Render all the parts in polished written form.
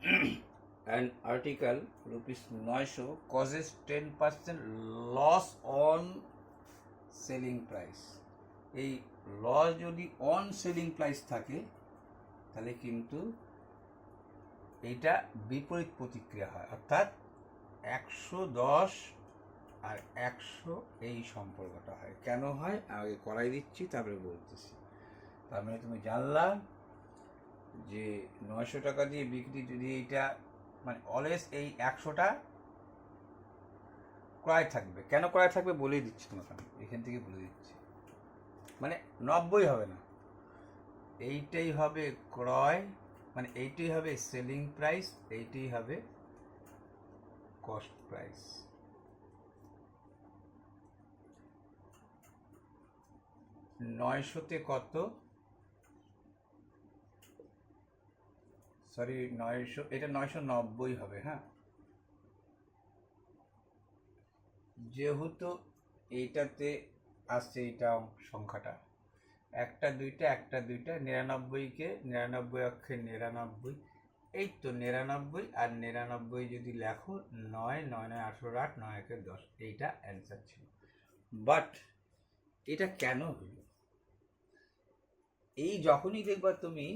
an article rupees 900 causes 10% loss on selling price. এই loss যদি on selling price থাকে তাহলে কিন্তু এইটা বিপরীত প্রতিক্রিয়া হয়, অর্থাৎ 110 আর 100 এই সম্পর্কটা হয়। কেন হয় আগে করাই দিচ্ছি, তারপরে বলতেছি। তার মানে তুমি জানলা যে 900 টাকা দিয়ে বিক্রি, যদি এইটা মানে অলওয়েজ এই 100টা ক্রয় থাকবে। কেন ক্রয় থাকবে বলেই দিচ্ছি তোমাকে, আমি এখান থেকে বলে দিচ্ছি। মানে 90 হবে না, এইটাই হবে ক্রয়, মানে এইটাই হবে সেলিং প্রাইস, এইটাই হবে কস্ট প্রাইস। নয়শোতে কত, সরি 900, এটা 990 হবে। হ্যাঁ, যেহেতু এইটাতে আসছে এইটা সংখ্যাটা একটা দুইটা 99কে 99 অক্ষে 99, এই তো 99 আর 99 যদি লেখো 9 9 9 18 8 9 1 10, এইটা অ্যান্সার ছিল। বাট এটা কেন হলো, এই যখনই দেখবা তুমি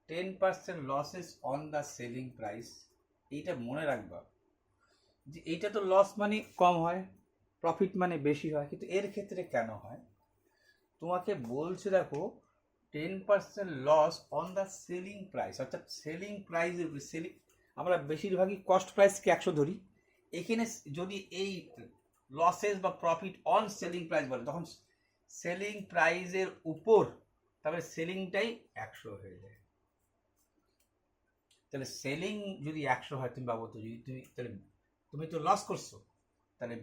10% losses on the selling price, এইটা মনে রাখবা যে এইটা তো লস মানে কম হয়, প্রফিট মানে বেশি হয়, কিন্তু এর ক্ষেত্রে কেন হয় তোমাকে বলছে। দেখো 10% loss on the selling price, অর্থাৎ সেলিং প্রাইসের সেলিং, আমরা বেশিরভাগই কস্ট প্রাইসকে 100 ধরি। এখানে যদি এই লসেস বা প্রফিট অন সেলিং প্রাইস বলে, তখন সেলিং প্রাইসের উপর তাহলে সেলিংটাই 100 হয়ে যায়। তাহলে সেলিং যদি 100 হয়, তুমি বাবু তো যদি তুমি তাহলে তুমি তো লস করছো, তাহলে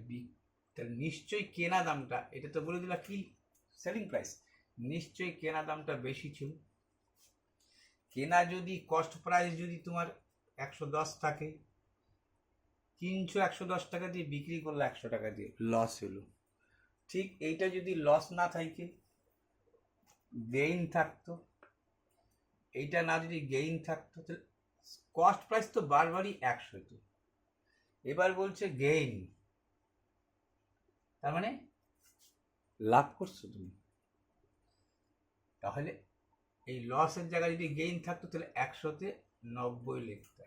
তাহলে নিশ্চয়ই কেনা দামটা, এটা তো বলে দিলা কি সেলিং প্রাইস, নিশ্চয়ই কেনা দামটা বেশি ছিল। কেনা যদি কস্ট প্রাইস যদি তোমার 110 থাকে, কিনছো 110 টাকা দিয়ে, বিক্রি করলো 100 টাকা দিয়ে, লস হলো। ঠিক এইটা যদি লস না থাকে, গেইন থাকতো, এইটা না যদি গেইন থাকতো, তাহলে কস্ট প্রাইস তো বারবারই 100 হতো। এবার বলছে গেইন, তার মানে লাভ করছো তুমি। তাহলে এই লসের জায়গায় যদি গেইন থাকতো তাহলে 100তে 90 লিখতে।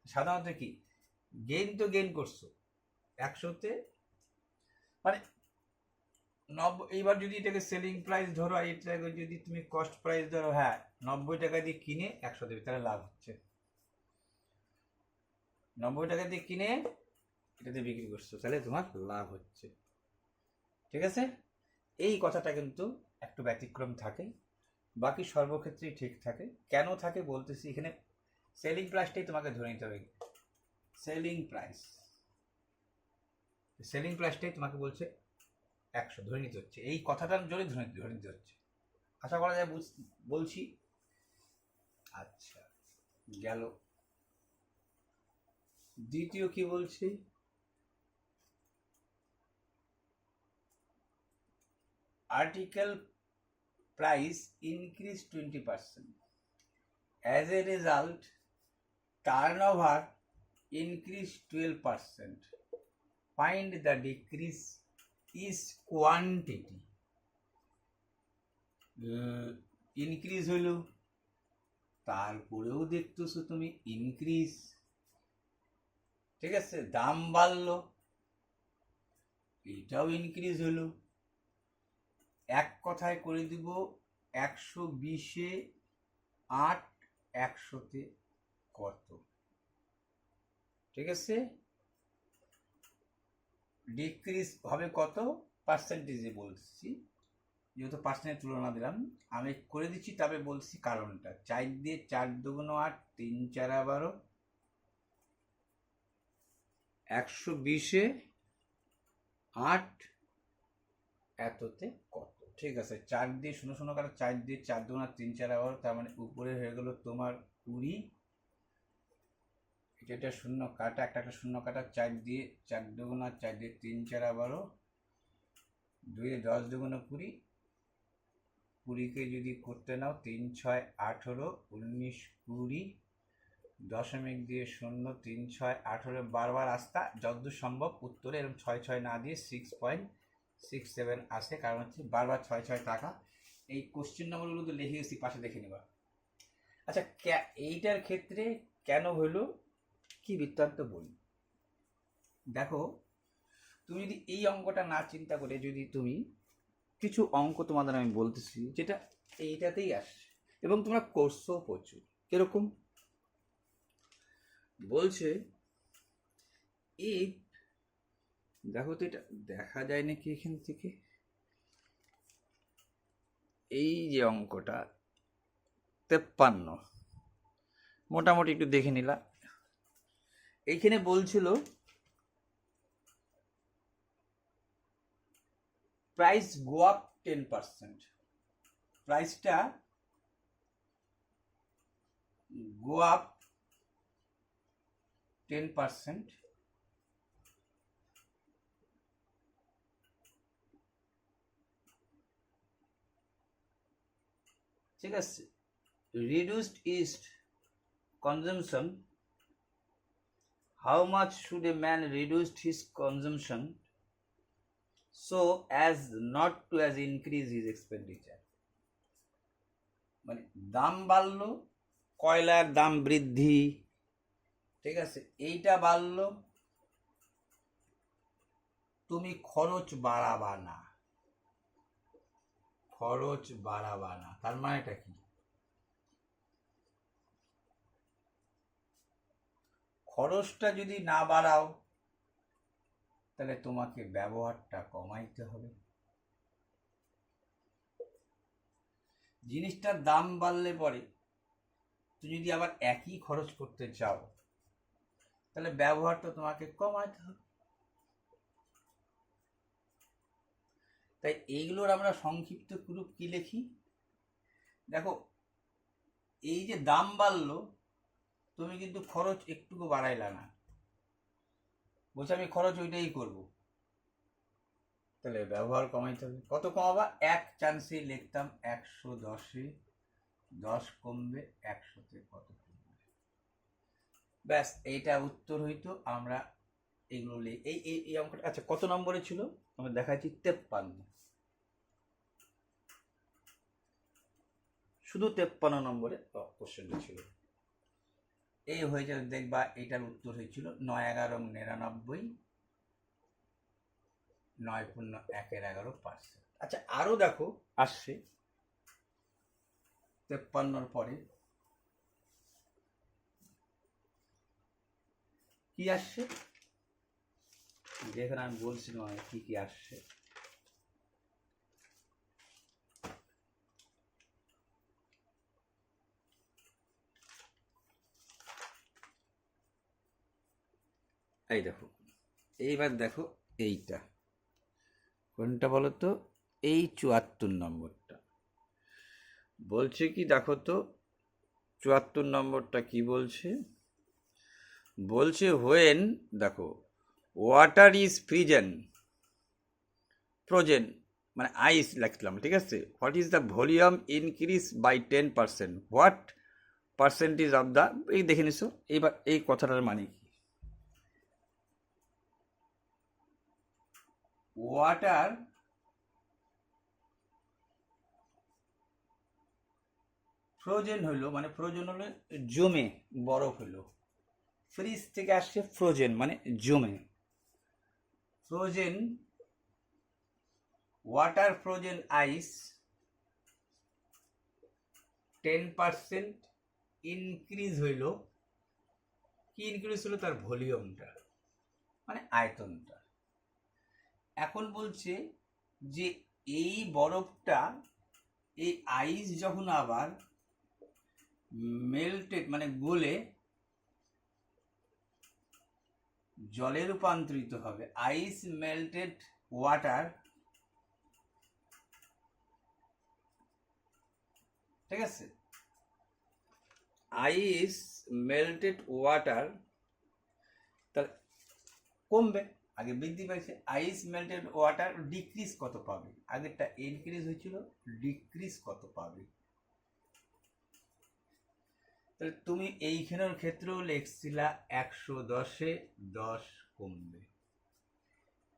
সাধারণত কি গেইন তো গেইন করছো 100তে, মানে 90। এইবার যদি এটাকে সেলিং প্রাইস ধরো, আর এটাকে যদি তুমি কস্ট প্রাইস ধরো, হ্যাঁ 90 টাকা দিয়ে কিনে 100 দেবে, তাহলে লাভ হচ্ছে। 90 টাকা দিয়ে কিনে এটাতে বিক্রি করছো, তাহলে তোমার লাভ হচ্ছে। ঠিক আছে, এই কথাটা কিন্তু একটু ব্যতিক্রম থাকে, বাকি সর্বক্ষেত্রেই ঠিক থাকে। কেন থাকে বলতেছি, এখানে সেলিং প্রাইসটাই তোমাকে ধরে নিতে হবে। সেলিং প্রাইস, সেলিং প্রাইসটাই তোমাকে বলছে 100 ধরে নিতে হচ্ছে, এই কথাটার জন্য ধরে নিতে হচ্ছে। আশা করা যায় বলছি। আচ্ছা, গেল। দ্বিতীয় কি বলছি, article price increase 20%, as a result turnover increase 12%, find the decrease is quantity। Increase হইল, তারপরেও দেখতেছো তুমি ইনক্রিজ, ঠিক আছে, দাম বাড়লো, এটাও ইনক্রিজ হলো। এক কথায় করে দিব 120-এ 8, 100-তে কত, ঠিক আছে। ডিক্রিজ হবে কত পার্সেন্টেজে বলছি, যেহেতু পার্সেন্টের তুলনা দিলাম আমি করে দিচ্ছি, তবে বলছি কারণটা। 4 দিয়ে 4 দুগুণ 8, 3 4 12, 120-এ 8 এততে কত, ঠিক আছে। 4 দিয়ে 0 0 কাটা, 4 দিয়ে 4 দুগুণ 3 4 12, তার মানে উপরে হয়ে গেল তোমার 20, এটা 0 কাটা, একটা 0 কাটা, 4 দিয়ে 4 দুগুণ 4 দিয়ে 3 4 12, 2 10 দুগুণ 20, 20কে যদি করতে নাও 3 6 18, 19 20, দশমিক দিয়ে 0, 3, 6, 18 বারবার আসতা যতদূর সম্ভব উত্তরে এরকম 6 না দিয়ে 6.67 আসে, কারণ হচ্ছে বারবার 6 টাকা। এই কোশ্চেন নম্বরগুলো তো লিখে গেছি, পাশে দেখে নেবা। আচ্ছা, এইটার ক্ষেত্রে কেন হলো কি বৃত্তান্ত বলি। দেখো, তুমি যদি এই অঙ্কটা না চিন্তা করে যদি তুমি কিছু অঙ্ক তোমাদের আমি বলতেছি যেটা এইটাতেই আসে এবং তোমরা কোর্সও প্রচুর, এরকম বলছে এই, দেখো তো এটা দেখা যায় নাকি এখান থেকে, এই যে অঙ্কটা 53 মোটামুটি একটু দেখে নিলা। এইখানে বলছিল প্রাইস গো আপ 10%, প্রাইসটা গো আপ 10%, ঠিক আছে। Reduced east consumption, how much should a man reduce his consumption so as not to as increase his expenditure, মানে দাম বাড়লো, কয়লার দাম বৃদ্ধি, ঠিক আছে, এইটা বাড়লো, তুমি খরচ বাড়াবা না, খরচ বাড়াবা না, তার মানেটা কি? খরচটা যদি না বাড়াও তাহলে তোমাকে ব্যবহারটা কমাইতে হবে। জিনিসটার দাম বাড়লে পরে তুমি যদি আবার একই খরচ করতে চাও তাহলে ব্যবহারটা তোমাকে কমাইতে হবে। তাই এইগুলোর আমরা সংক্ষিপ্ত রূপ কি লিখি? দেখো, এই যে দাম বাড়লো, তুমি কিন্তু খরচ একটুকু বাড়াইলা না, বলছে আমি খরচ ওইটাই করব, তাহলে ব্যবহার কমাইতে হবে। কত কমাবা? এক চান্সে লিখতাম 110-এ 10 কমবে, 100-তে কত কমবে, ব্যাস এইটা উত্তর হইতো। আমরা এইগুলো এই এই এই অঙ্কটা আচ্ছা কত নম্বরে ছিল আমরা দেখাচ্ছি? 53, শুধু 53 নম্বরে কোশ্চেনটা ছিল। এই হয়ে যাবে, দেখবা এটার উত্তর হয়েছিল 9-11-99, 9.1-11%। আচ্ছা, আরো দেখো আসছে 53 পরে কি আসছে, যেখানে আমি বলছিলাম কি কি আসছে। এই দেখো, এইবার দেখো এইটা কোনটা বলো তো? এই 74 নম্বরটা বলছে কি, দেখো তো 74 নম্বরটা কি বলছে? বলছে হোয়েন, দেখো, ওয়াটার ইজ ফ্রোজেন মানে আইস লিখলাম, ঠিক আছে, what is the volume increase by 10%, what percentage of the, এই দেখে নিছো। এইবার এই কথাটার মানে কি? ওয়াটার ফ্রোজেন হলো, মানে ফ্রোজেন হলো জমে বরফ হলো, ফ্রিজ থেকে আসছে ফ্রোজেন মানে জমে, ফ্রোজেন ওয়াটার ফ্রোজেন আইস 10% ইনক্রিজ হইল। কি ইনক্রিজ হলো? তার ভলিউমটা মানে আয়তনটা। এখন বলছে যে এই বরফটা, এই আইস যখন আবার মেল্টেড মানে গলে জলে রূপান্তরিত হবে, আইস মেল্টেড ওয়াটার, ঠিক আছে, আইস মেল্টেড ওয়াটার, তাহলে কমবে, আগে বৃদ্ধি পাইছে, আইস মেল্টেড ওয়াটার ডিক্রিজ কত পাবে? আগেরটা ইনক্রিজ হয়েছিল, ডিক্রিজ কত পাবে? তাহলে তুমি এইখানের ক্ষেত্রেও লিখছিলা 110-এ 10 কমবে,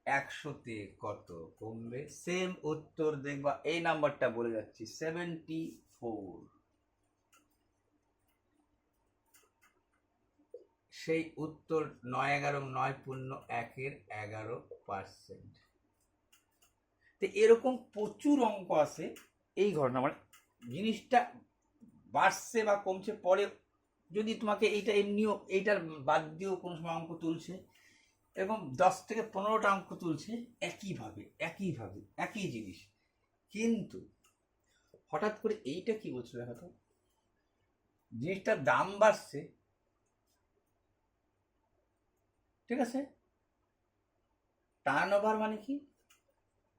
100-তে কত কমবে, সেম উত্তর দেখবা এই নাম্বারটা বলে যাচ্ছি 74। সেই উত্তর 9-11-9.1-11%। তো এরকম প্রচুর অঙ্ক আছে এই ঘটনা, মানে জিনিসটা বাড়ছে বা কমছে পরে, যদি তোমাকে এইটা এমনিও এইটার বাদ দিয়েও কোনো সময় অঙ্ক তুলছে, এরকম 10 থেকে 15টা অঙ্ক তুলছে একইভাবে একই জিনিস, কিন্তু হঠাৎ করে এইটা কি বলছিল হয়তো জিনিসটার দাম বাড়ছে, ঠিক আছে, টার্ন ওভার মানে কি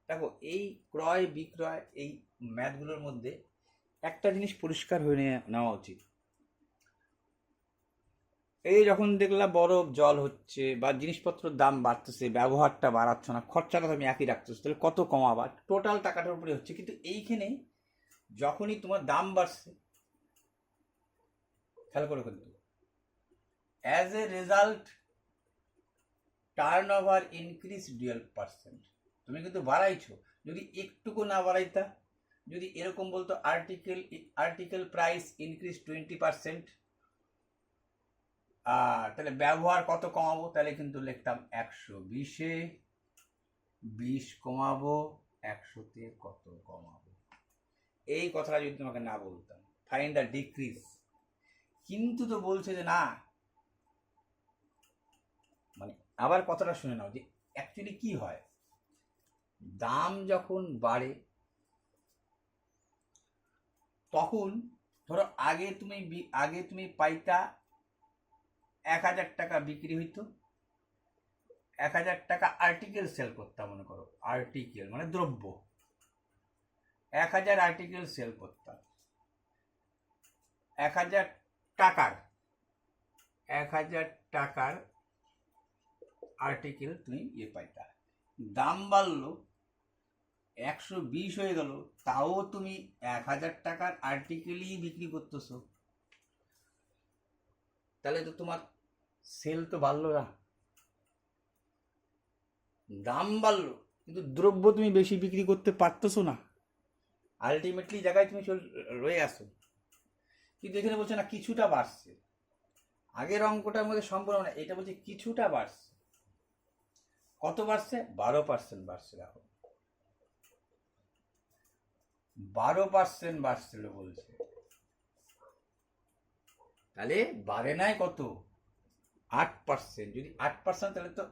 দেখো, এই ক্রয় বিক্রয় এই ম্যাথগুলোর মধ্যে একটা জিনিস পরিষ্কার হয়ে নেওয়া উচিত। এই যখন দেখলা বরফ জল হচ্ছে বা জিনিসপত্রের দাম বাড়তেছে, ব্যবহারটা বাড়াচ্ছ না, খরচাটা তুমি একই রাখতেছো, তাহলে কত কমাবা, টোটাল টাকাটার উপরে হচ্ছে। কিন্তু এইখানে যখনই তোমার দাম বাড়ছে, খেয়াল করো কিন্তু as a result turn over increase 12%, তুমি কিন্তু বাড়াইছো। যদি একটুকু না বাড়াইতা, যদি এরকম বলতো আর্টিকেল প্রাইস ইনক্রিজ 20%, আর তাহলে ব্যবহার কত কমাবো, তাহলে কিন্তু লিখতাম 120-এ 20 কমাবো, 100-তে কত কমাবো। এই কথাটা যদি তোমাকে না বলতাম ফাইন্ড দ্য ডিক্রিজ, কিন্তু তো বলছে যে না, মানে আবার কথাটা শুনে নাও যে অ্যাকচুয়ালি কি হয়, দাম যখন বাড়ে তখন ধরো আগে তুমি পাইতা 1000 টাকা বিক্রি হইতো, 1000 টাকা আর্টিকেল সেল করতাম, মনে করো আর্টিকেল মানে দ্রব্য, 1000 আর্টিকেল সেল করতাম, 1000 টাকার আর্টিকেল তুমি পাইতা। দাম বাড়লো 120 হয়ে গেল, তাও তুমি 1000 টাকার আর্টিকেলই বিক্রি করতেছো, তাহলে তো তোমার সেল তো বাড়লো না, দাম বাড়লো কিন্তু দ্রব্য তুমি বেশি বিক্রি করতে পারতেছো না, আলটিমেটলি জায়গায় তুমি রয়ে আসো। কিন্তু এখানে বলছে না কিছুটা বাড়ছে, আগের অঙ্কটার মধ্যে সম্পূর্ণ না, এটা বলছে কিছুটা বাড়ছে। কত বাড়ছে? 12% বাড়ছে। দেখো 12% বাড়ছিল বলছে, তাহলে বাড়ে নাই কত? 8%। যদি 8%, তাহলে তো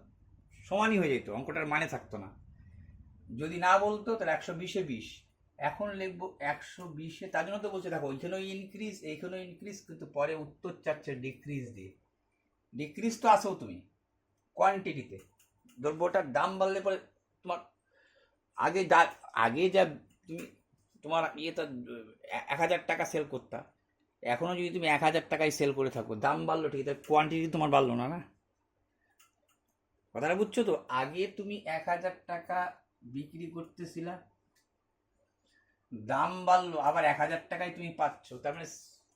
সমানই হয়ে যেত, অঙ্কটার মানে থাকতো না। যদি না বলতো তাহলে 120-এ 20, এখন লিখবো 120-এ, তার জন্য তো বলছে দেখো ওইখানেও ইনক্রিজ এইখানেও ইনক্রিজ, কিন্তু পরে উত্তর চাচ্ছে ডিক্রিজ দিয়ে। ডিক্রিজ তো আসো তুমি কোয়ান্টিটিতে, দ্রব্যটার দাম বাড়লে পরে তোমার আগে যা তুমি তোমার ইয়েটা 1000 টাকা সেল করতা, এখনো যদি তুমি 1000 টাকায় সেল করে থাকো, দাম বাড়লো ঠিক, তাই কোয়ান্টিটি তোমার বাড়লো না, না কথাটা বুঝছো তো? আগে তুমি 1000 টাকা বিক্রি করতেছিলা, দাম বাড়লো, আবার 1000 টাকায় তুমি পাচ্ছ, তার মানে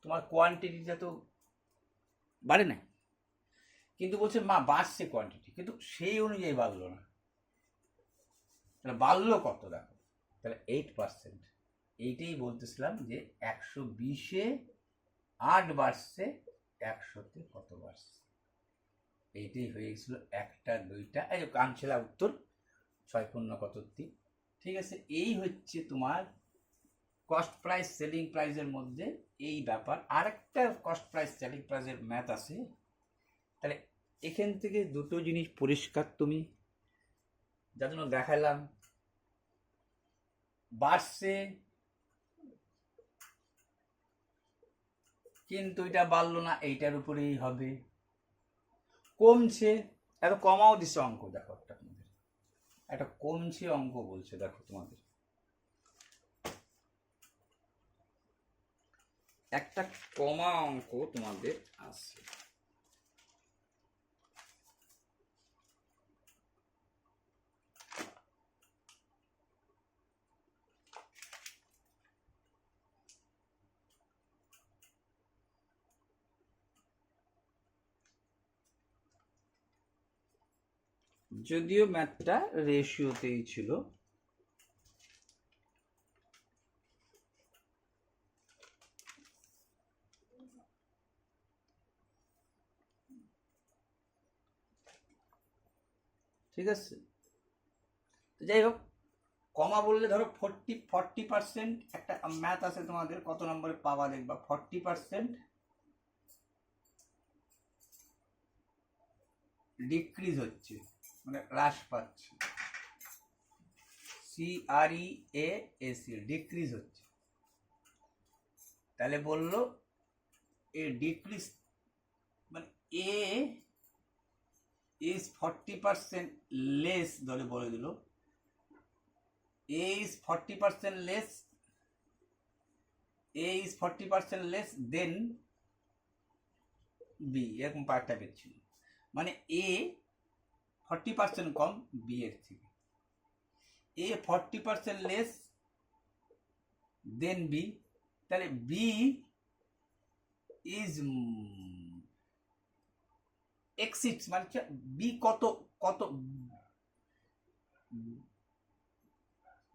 তোমার কোয়ান্টিটিটা তো বাড়ে না। কিন্তু বলছে মা বাড়ছে কোয়ান্টিটি, কিন্তু সেই অনুযায়ী বাড়লো না, তাহলে বাড়লো কত? দেখো তাহলে 8%। এইটাই বলতেছিলাম যে 120-এ 8 বাড়ছে, 100-তে কত বাড়ছে, এইটাই হয়ে গেছিল 1টা 2টা, এই যে কানছিলা উত্তর 6×3। ঠিক আছে, এই হচ্ছে তোমার কস্ট প্রাইস সেলিং প্রাইসের মধ্যে এই ব্যাপার। আরেকটা কস্ট প্রাইস সেলিং প্রাইসের ম্যাথ আছে, তাহলে এখান থেকে দুটো জিনিস পরিষ্কার তুমি, যার জন্য দেখালাম বাড়ছে কিন্তু এটা বাড়লো না, এইটার উপরেই হবে। কমছে, এত কমাও দিচ্ছে অঙ্ক, দেখো একটা কমছে অঙ্ক বলছে, দেখো তোমাদের একটা কমা অঙ্ক তোমাদের আছে। যদিও ম্যাথটা রেশিওতেই ছিল, ঠিক আছে। তো যাই হোক, কমা বললে ধরো 40% একটা ম্যাথ আছে তোমাদের, কত নম্বরে পাওয়া দেখবা, 40% ডিক্রিজ হচ্ছে, মানে হ্রাস পাচ্ছে, CREAS, ডিক্রিজ হচ্ছে। তাহলে বললো এ ডিক্রিজ মানে এ ইজ 40% লেস, ধরে বলে দিল A is 40% less, A is 40% less then B, এরকম পার্টটা পেয়েছিল। মানে এ 40% কম বি এর থেকে, এ 40% লেস দেন বি, তাহলে বি ইজ এক্সিডস, মানে বি কত কত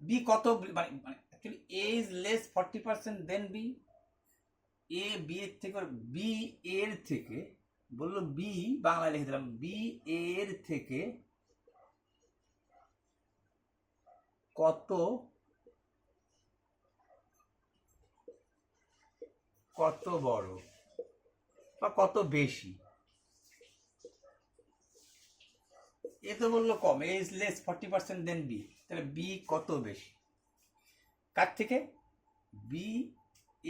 বি কত, মানে actually A is less 40% than B, A B এর থেকে, বি এর থেকে বললো, বি বাংলায় লিখে দিলাম, বি এর থেকে কত কত বড় বা কত বেশি। এ তো বললো কম, এ ইজ লেস 40% দেন বি, তাহলে বি কত বেশি, কার থেকে, বি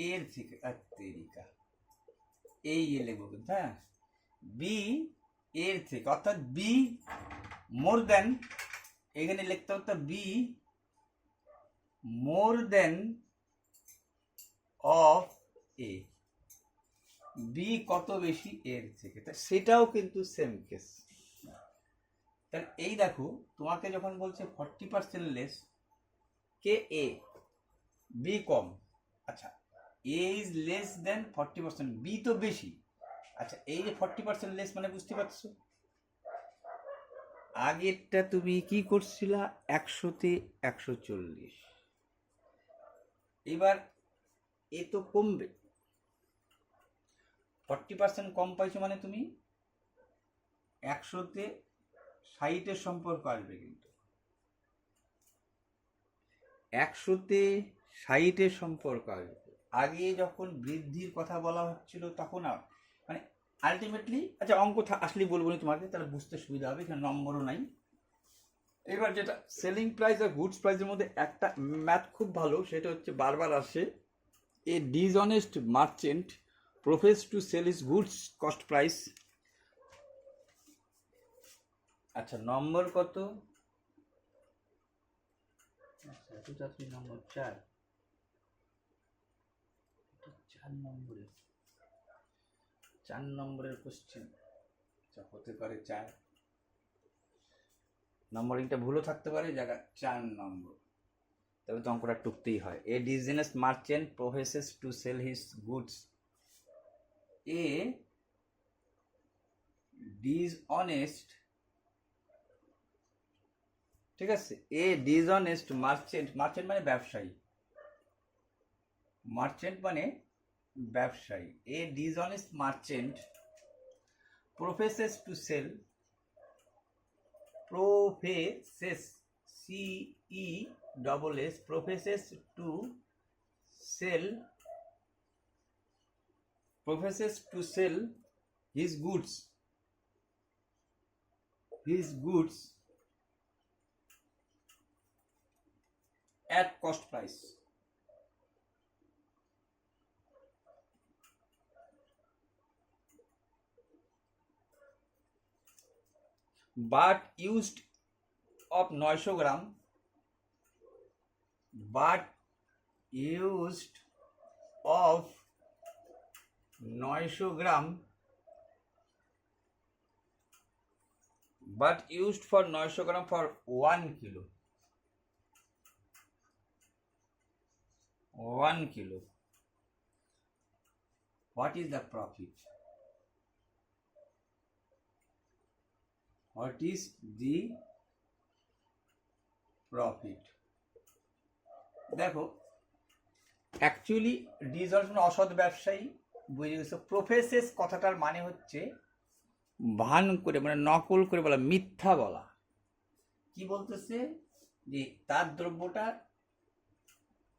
এর থেকে। আত্মেরিকা এই লিখবো কিন্তু, হ্যাঁ, বি এর থেকে, অর্থাৎ বি মোর দেন, এখানে লিখতে হতো B more than of A, B কত বেশি এর থেকে, তা সেটাও কিন্তু সেম কেস। তাহলে এই দেখো, তোমাকে যখন বলছে 40% লেস, কে এ, বি কম, আচ্ছা এ ইজ লেস দেন 40%, বি তো বেশি, আচ্ছা এই যে 40% লেস মানে বুঝতে পারছো, আগেরটা তুমি কি করছিলা 100-তে 140, এবার এ তো কমবে, 40% কম পাইছো মানে তুমি 100-তে 60-এর সম্পর্ক আসবে, কিন্তু 100-তে 60-এর সম্পর্ক আসবে। আগে যখন বৃদ্ধির কথা বলা হচ্ছিল তখন মানে আলটিমেটলি, আচ্ছা অঙ্ক আসলে বলবো না তোমাকে, তাহলে বুঝতে সুবিধা হবে, এখানে নম্বরও নাই। এবার যেটা সেলিং প্রাইস আর গুডস প্রাইসের মধ্যে একটা ম্যাথ খুব ভালো, সেটা হচ্ছে বারবার আসে, a dishonest merchant profess to sell his goods cost price. আচ্ছা নম্বর কত, নম্বর 4, 4 নম্বরের কোশ্চেন, আচ্ছা হতে পারে 4, নম্বরিংটা ভুলও থাকতে পারে, জায়গা 4 নম্বর, তবে তো অঙ্কটা টুকতেই হয়। A dishonest merchant professes to sell his goods, a dishonest, ঠিক আছে, এ ডিসঅনেস্ট মার্চেন্ট, মার্চেন্ট মানে ব্যবসায়ী, মার্চেন্ট মানে ব্যবসায়ী, a dishonest merchant professes to sell, professes CESS, professes to sell, professes to sell his goods, his goods at cost price, but used of 900 gram, but used of 900 gram, but used for 900 gram for 1 kilo, 1 kilo, what is the profit, what is the profit. দেখো actually dishonest অসৎ ব্যবসায়ী, বুঝে গেছো। প্রফেসেস কথাটার মানে হচ্ছে ভান করে, মানে নকল করে বলা, মিথ্যা বলা। কি বলতেছে যে তার দ্রব্যটা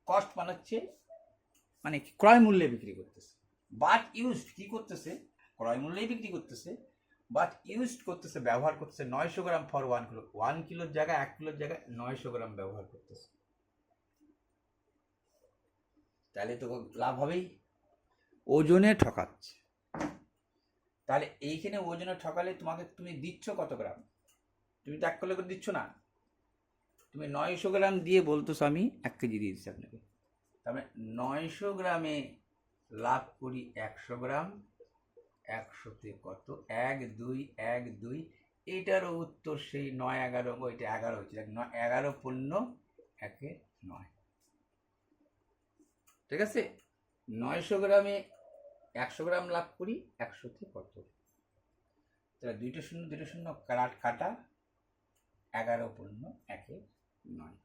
কস্ট বানাচ্ছে, মানে ক্রয় মূল্যে বিক্রি করতেছে, বাট ইউজড কি করতেছে, ক্রয় মূল্যেই বিক্রি করতেছে, বাট ইউজড করতেছে, ব্যবহার করতেছে 900 গ্রাম ফর 1 কিলো। 1 কিলোর জায়গায় 1 কিলোর জায়গায় 900 গ্রাম ব্যবহার করতেছে। তাহলে তো লাভ হবেই। ওজনে ঠকাচ্ছে। তাহলে এইখানে ওজনে ঠকালে তুমি দিচ্ছ কত গ্রাম? তুমি তো 1 কিলো করে দিচ্ছ না, তুমি 900 গ্রাম দিয়ে বলতেছো আমি 1 কেজি দিয়ে দিচ্ছি আপনাকে। তার মানে 900 গ্রামে লাভ করি 100 গ্রাম, 100তে কত, 1 2 1 2। এইটারও উত্তর সেই 9 11, ওইটা 11 হচ্ছে, 11 পূর্ণ 1 9। ঠিক আছে, 900 গ্রামে 100 গ্রাম লাভ করি, 100তে কত, তাহলে 2টা শূন্য 2টা শূন্য কাটা, 11 পূর্ণ 1 9।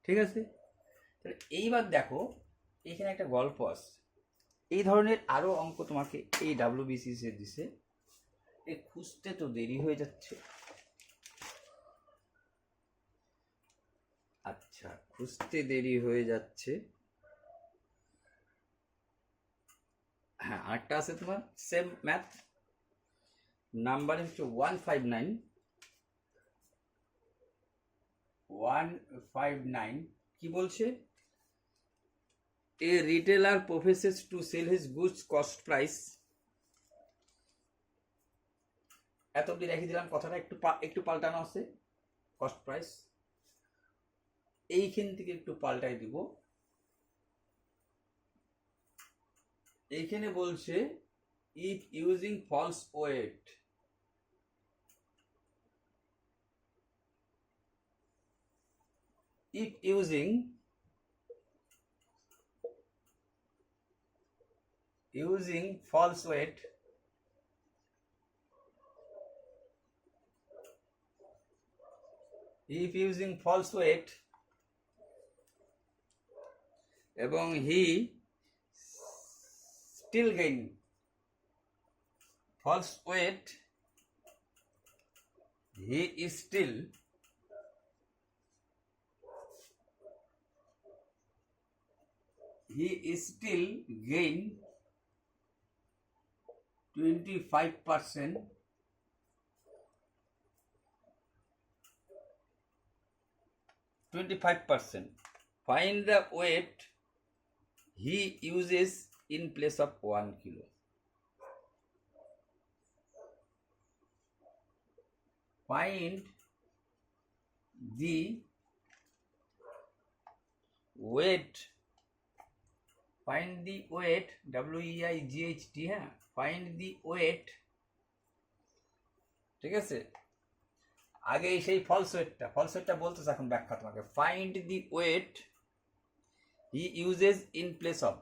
ঠিক আছে, তাহলে এইবার দেখো এখানে একটা গল্প আছে। এই ধরনের আরো অঙ্ক তোমাকে এই WBCS এ দিছে, এ খুঁজতে তো দেরি হয়ে যাচ্ছে। আচ্ছা, খুঁজতে দেরি হয়ে যাচ্ছে। হ্যাঁ, আরেকটা আছে তোমার সেম ম্যাথ, নাম্বার হচ্ছে 159। কি বলছে? A retailer professes to sell his goods cost price। এত অব্দি রেখে দিলাম, কথাটা একটু পাল্টানো আছে, কস্ট প্রাইস। এইখান থেকে একটু পাল্টাই দিব। এইখানে বলছে if using false weight, if using false weight, if using false weight এবং he still gain false weight, he is still gain 25%, find the weight he uses in place of 1 kilo। Find the weight, WEIGHT, হ্যাঁ, find the weight। ঠিক আছে, আগে সেই false ওয়েটটা বলতেছে, এখন ব্যাখ্যা তোমাকে। Find the weight he uses in place of,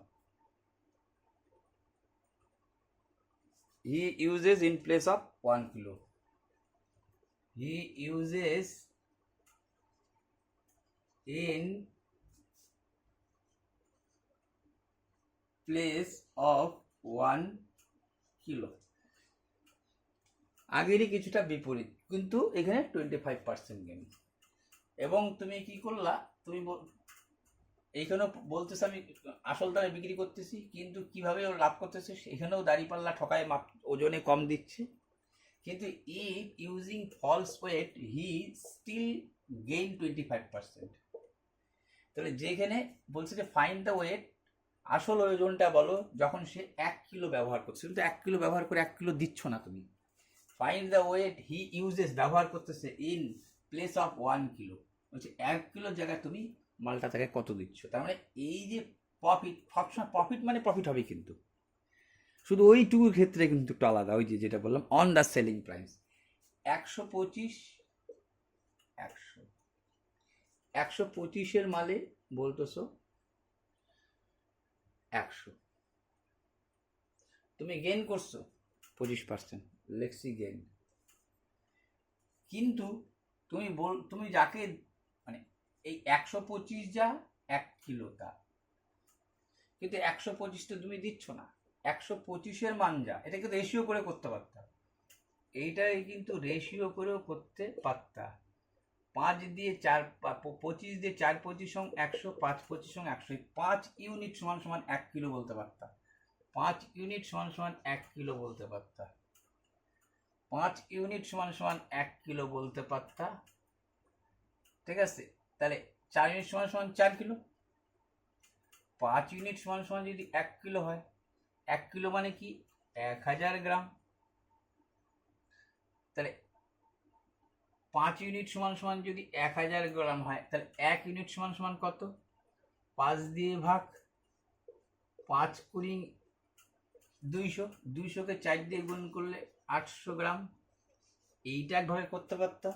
he uses in place of 1 kilo, he uses in place of 1 kilo. আগেরই কিছুটা বিপরীত, কিন্তু এখানে 25% গেন। এবং তুমি কি করলা, তুমি এইখানেও বলতেছে আমি আসল দামে বিক্রি করতেছি, কিন্তু কিভাবে ও লাভ করতেছে, এখানেও দাঁড়িপাল্লা ঠকায়, ওজনে কম দিচ্ছে। কিন্তু using false weight he still gain 25%। তাহলে যেখানে বলছে যে ফাইন্ড দ্য ওয়েট, আসল ওজনটা বলো, যখন সে 1 কিলো ব্যবহার করছে, কিন্তু 1 কিলো ব্যবহার করে 1 কিলো দিচ্ছ না তুমি। Find the weight he uses, ব্যবহার করতেছে ইন প্লেস অফ 1 কিলো, বলছে 1 কিলোর জায়গায় তুমি মালটা থেকে কত দিচ্ছ। তার মানে এই যে প্রফিট, সবসময় প্রফিট মানে প্রফিট হবে, কিন্তু শুধু ওইটুকুর ক্ষেত্রে কিন্তু একটু আলাদা। ওই যে যেটা বললাম অন দ্য সেলিং প্রাইস 125, 125 মালে বলতেছো 100, তুমি গেইন করছো 25%, লেক্সি গেইন। কিন্তু তুমি যাকে এই 125 যা 1 কিলো তা, কিন্তু 125 তো তুমি দিচ্ছ না, 125-এর মান যা, এটা কিন্তু রেশিও করে করতে পারতাম, এইটাই কিন্তু রেশিও করেও করতে পারতাম। 5 দিয়ে 4, 25 দিয়ে 4 25 100, 5 25 100, 5 ইউনিট সমান সমান 1 কিলো বলতে পারতাম, 5 ইউনিট সমান সমান 1 কিলো বলতে পারতাম, 5 ইউনিট সমান সমান 1 কিলো বলতে পারতাম। ঠিক আছে, তাহলে 4 ইউনিট সমান সমান 4 কিলো, 5 ইউনিট সমান সমান যদি 1 কিলো হয়, 1 কিলো মানে কি 1000 গ্রাম, তাহলে 5 ইউনিট সমান সমান যদি 1000 গ্রাম হয়, তাহলে 1 ইউনিট সমান সমান কত, 5 দিয়ে ভাগ, 5 কুড়ি 200, 200-কে 4 দিয়ে গুণ করলে 800 গ্রাম, এইটা ঘরে করতে পারতাম।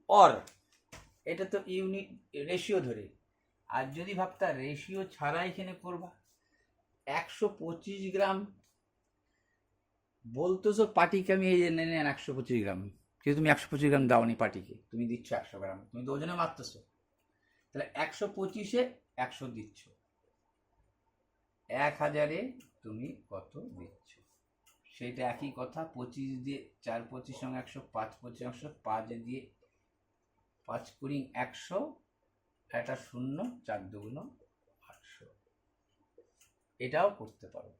অর এটা তো ইউনিট রেশিও ধরে, আর যদি ভাবতা রেশিও ছাড়া এখানে করবা, 125 গ্রাম বলতেছো পার্টিকে আমি এই নেন 125 গ্রাম, কিন্তু তুমি 125 গ্রাম দাওনি পার্টিকে, তুমি দিচ্ছ 100 গ্রাম, তুমি তো ওজনে মারতেছো, তাহলে 125-এ 100 দিচ্ছ, 1000-এ তুমি কত দিচ্ছ, সেটা একই কথা। 25 দিয়ে 4 25 100, 5 25 100, 5 দিয়ে 5 কুড়ি 100, একটা 0, 4 2 800, এটাও করতে পারো,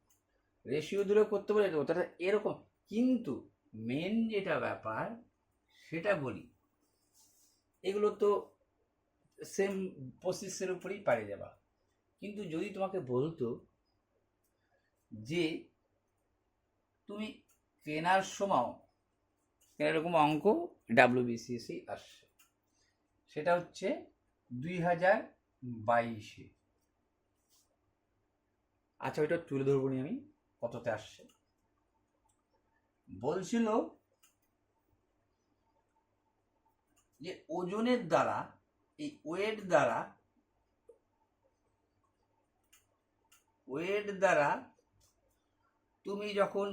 রেশিও দূরে করতে পারো, ওটা এরকম। কিন্তু মেন যেটা ব্যাপার সেটা বলি, এগুলো তো সেম প্রসেসের উপরেই পারে যাবা, কিন্তু যদি তোমাকে বলতো যে তুমি কেনার সময় এরকম অঙ্ক WBCSE আসছে, সেটা হচ্ছে 2022-এ, আচ্ছা ওইটা তুলে ধরবো নি আমি, কততে আসছে বলছিল যে ওজনের দ্বারা, এই ওয়েট দ্বারা তুমি যখন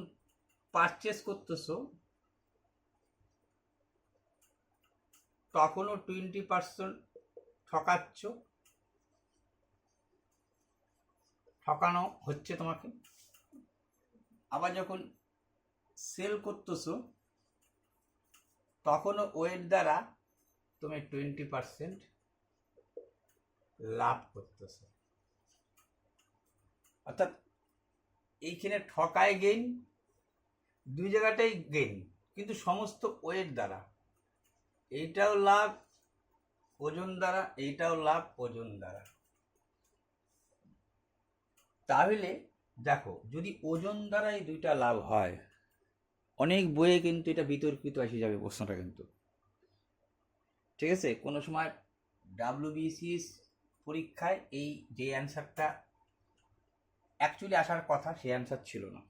পারচেস করতেছো তখনও 20% ঠকাচ্ছ, ঠকানো হচ্ছে তোমাকে, আবার যখন সেল করতেছো তখনও ওয়েট দ্বারা তুমি 20% লাভ করতেছো, অর্থাৎ এইখানে ঠকায় গেইন, দুই জায়গাটাই গেইন, কিন্তু সমস্ত ওয়েট দ্বারা, এইটাও লাভ ওজন দ্বারা, এইটাও লাভ ওজন দ্বারা। তাহলে দেখো যদি ওজন দ্বারা এই দুইটা লাভ হয়, অনেক বইয়ে কিন্তু এটা বিতর্কিত এসে যাবে প্রশ্নটা, কিন্তু ঠিক আছে, কোনো সময় WBCS পরীক্ষায় এই যে অ্যান্সারটা অ্যাকচুয়ালি আসার কথা সেই অ্যান্সার ছিল না,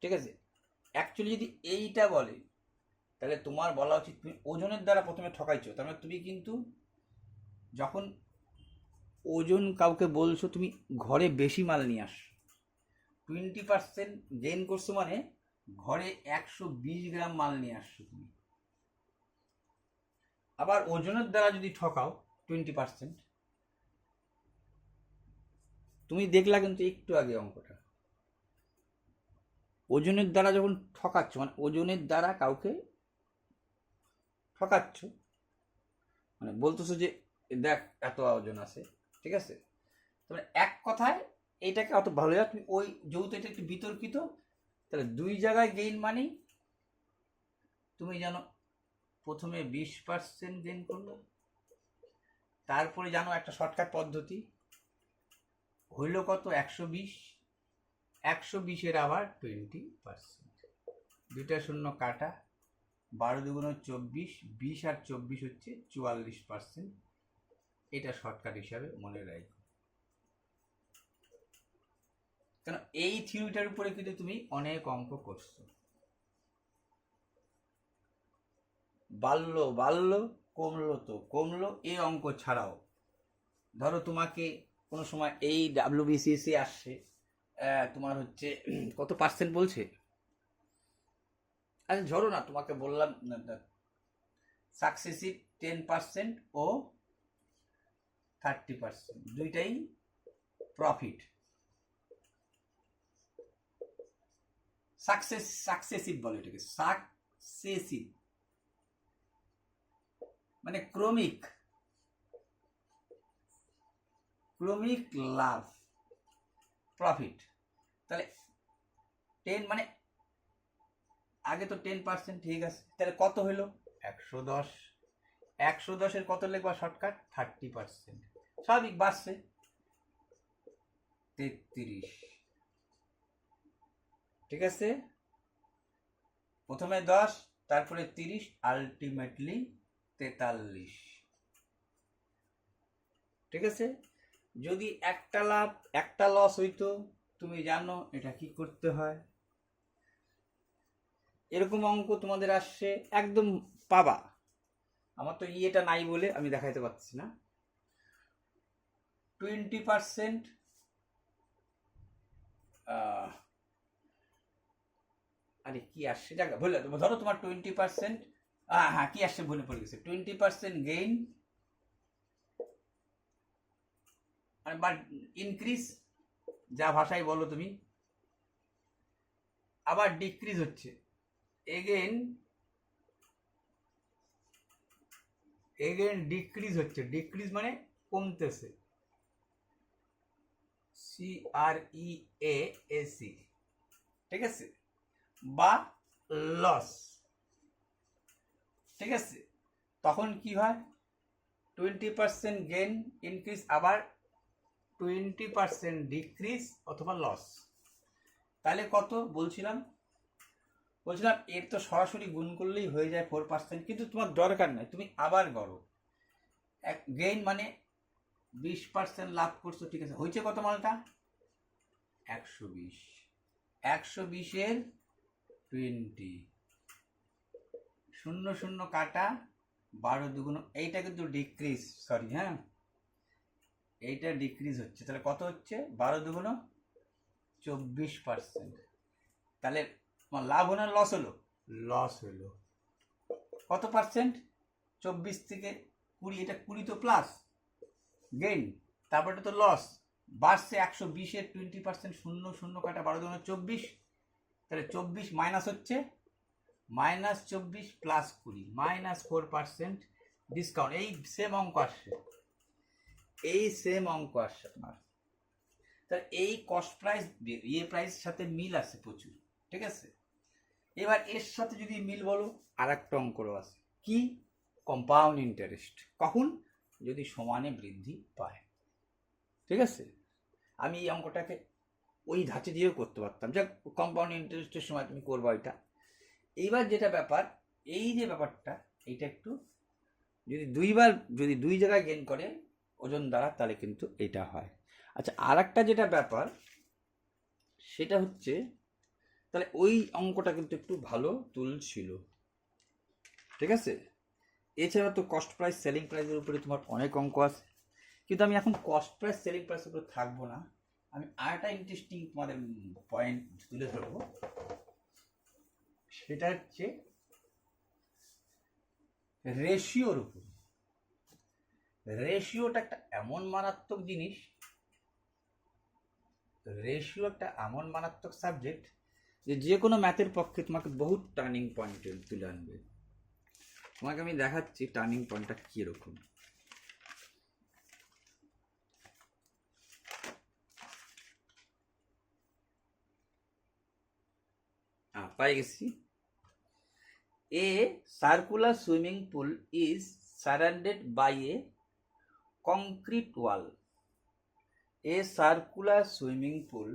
ঠিক আছে। অ্যাকচুয়ালি যদি এইটা বলে তাহলে তোমার বলা উচিত তুমি ওজনের দ্বারা প্রথমে ঠকাইছো, তার মানে তুমি কিন্তু যখন ওজন কাউকে বলছো তুমি ঘরে বেশি মাল নিয়ে আসছো, 20% গেইন করছো, মানে ঘরে 120 গ্রাম মাল নিয়ে আসছো তুমি। আবার ওজনের দ্বারা যদি ঠকাও 20%, তুমি দেখলা কিন্তু একটু আগে অঙ্কটা, ওজনের দ্বারা যখন ঠকাচ্ছ, মানে ওজনের দ্বারা কাউকে ঠকাচ্ছ, মানে বলতেছো যে দেখ এত ওজন আছে, ঠিক আছে, তবে এক কথায় এইটাকে অত ভালো যায় তুমি ওই, যেহেতু এটা একটু বিতর্কিত, তাহলে দুই জায়গায় গেইন মানেই তুমি জানো প্রথমে 20% গেইন করলো, তারপরে জানো একটা শর্টকাট পদ্ধতি হইল কত 120, 120-এর আবার 20%, দুইটা শূন্য কাটা, 12 দুগুণ 24, 20 আর 24 হচ্ছে 44%, এটা শর্টকাট হিসাবে মনে রাখো, কেন এই থিওরিটার উপরে কিন্তু তুমি অনেক অঙ্ক করছো, বাড়লো বাড়লো, কমলো তো কমলো, এই অঙ্ক ছাড়াও ধরো তোমাকে কোনো সময় এই WBCSE আসছে, তোমার হচ্ছে কত পার্সেন্ট বলছে, আচ্ছা ধরো না তোমাকে বললাম সাকসেসিভ 10% ও 30%, দুইটাই প্রফিট। সাকসেসিভ বলে এটাকে, সাকসেসিভ মানে ক্রমিক লাভ, প্রফিট। তাহলে 10 মানে আগে তো 10%, ঠিক আছে, তাহলে কত হইলো 110। 110-এর কত লিখবা শর্টকাট 30%, স্বাভাবিক বাড়ছে 33। ঠিক আছে, প্রথমে 10, তারপরে 30, আলটিমেটলি 43। ঠিক আছে, যদি একটা লাভ একটা লস হইতো, তুমি জানো এটা কি করতে হয়। এরকম অঙ্ক তোমাদের আসছে, একদম পাবা। আমার তো ইয়েটা নাই বলে আমি দেখাইতে পারছি না। 20%, আরে কি আসছে জায়গা বলে, ধরো তোমার 20%, হ্যাঁ কি আসছে বলে পড়ে গেছে, 20% গেইন বা ইনক্রিজ, যা ভাষায় বলো তুমি, আবার ডিক্রিজ হচ্ছে, এগেন ডিক্রিজ হচ্ছে, ডিক্রিজ মানে কমতেছে, CREAC, ঠিক আছে, বা লস। ঠিক আছে, তখন কি হয়, 20% গেইন ইনক্রিজ, আবার 20% ডিক্রিজ অথবা লস। তাহলে কত বলছিলাম এর তো সরাসরি গুণ করলেই হয়ে যায় 4%, কিন্তু তোমার দরকার নাই, তুমি আবার করো। গেইন মানে 20% লাভ করছো, ঠিক আছে, হয়েছে কত মালটা 120, 120-এর 20, 0 কাটা 12 দুগুণ, এইটা কিন্তু ডিক্রিজ, সরি হ্যাঁ, এইটা ডিক্রিজ হচ্ছে, তাহলে কত হচ্ছে 12 দুগুণ 24%। তাহলে লাভ হলো লস হলো, লস হলো কত পার্সেন্ট, 24 থেকে 20, এটা 20 তো প্লাস গেইন, তারপরে তো লস, বাড়ছে 120-এর 20%, 0 কাটা 12 দুগুণ 24, তাহলে 24 মাইনাস হচ্ছে -24 প্লাস 20, -4% ডিসকাউন্ট। এই সেম অঙ্ক আসছে, আপনার। তাহলে এই কস্ট প্রাইস প্রাইস সাথে মিল আছে প্রচুর, ঠিক আছে। এবার এর সাথে যদি মিল বলো, আর একটা অঙ্কও আছে, কি, কম্পাউন্ড ইন্টারেস্ট, কখন, যদি সমানে বৃদ্ধি পায়। ঠিক আছে, আমি এই অঙ্কটাকে ওই ধাঁচে দিয়েও করতে পারতাম, যাক কম্পাউন্ড ইন্টারেস্টের সময় তুমি করবা এটা। এইবার যেটা ব্যাপার, এই যে ব্যাপারটা, এইটা একটু যদি যদি দুই জায়গায় গেইন করে ওজন দ্বারা, তাহলে কিন্তু এটা হয়। আচ্ছা, আর একটা যেটা ব্যাপার, সেটা হচ্ছে, তাহলে ওই অঙ্কটা কিন্তু একটু ভালো তুলছিল, ঠিক আছে। এছাড়া তো কস্ট প্রাইস সেলিং প্রাইসের উপরে তোমার অনেক অঙ্ক আছে, কিন্তু আমি এখন কস্ট প্রাইস সেলিং প্রাইসের উপরে থাকবো না। আমি আরেকটা ইন্টারেস্টিং তোমাদের পয়েন্ট তুলে ধরবো, সেটা হচ্ছে রেশিওর উপর। রেশিওটা একটা এমন মারাত্মক জিনিস, রেশিও একটা এমন মারাত্মক সাবজেক্ট, যে কোনো ম্যাথের পক্ষে তোমাকে বহুত টার্নিং পয়েন্ট তুলে আনবে। তোমাকে আমি দেখাচ্ছি টার্নিং পয়েন্টটা কিরকম। পাই গেছি। A circular swimming pool is surrounded by a concrete wall. A circular swimming pool,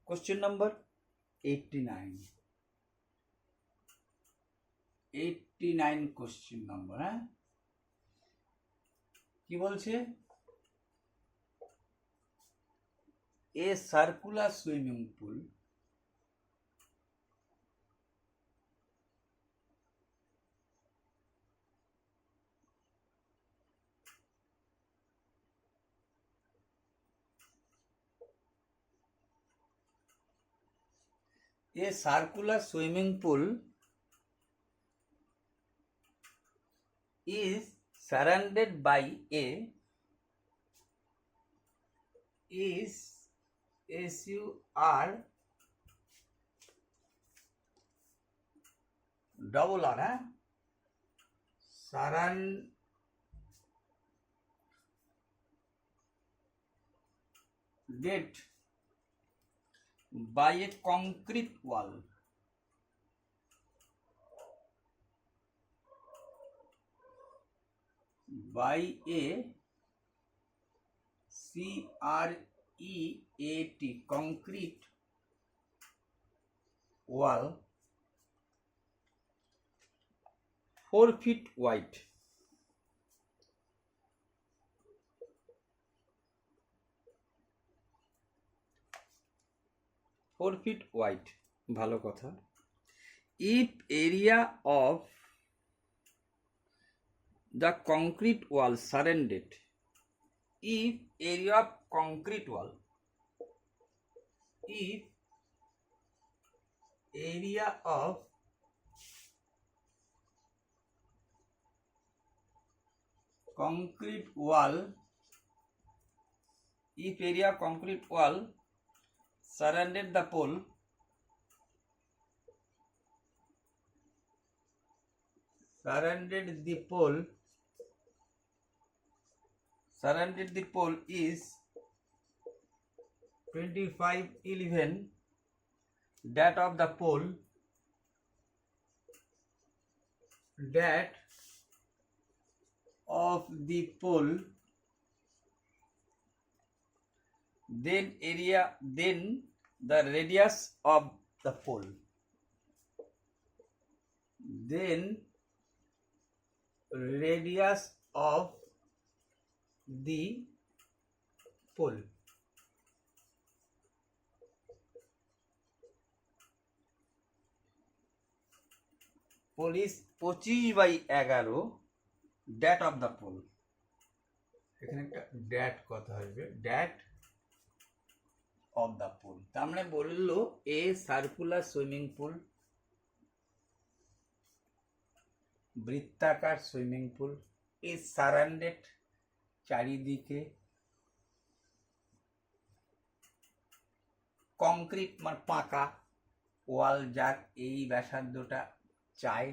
question number 89 question number. হ্যাঁ, কি বলছে, a circular swimming pool A circular swimming pool is surrounded by a is SUR double R, surrounded by a concrete wall. By a CREAT concrete wall 4 feet wide. ভালো কথা। If area of the concrete wall surrounded, if area of concrete wall, if area of concrete wall, if area of concrete wall surrounded the pole, surrounded the pole is 2511, that of the pole, then the radius of the pole, pole is 25/11, that of the pole, এখানে একটা that কথা আসবে, that of the pool. তার মানে বললো এ circular swimming পুল, বৃত্তাকার swimming pool, is surrounded চারিদিকে concrete মানে পাকা ওয়াল, যার এই ব্যাসার্ধটা 4,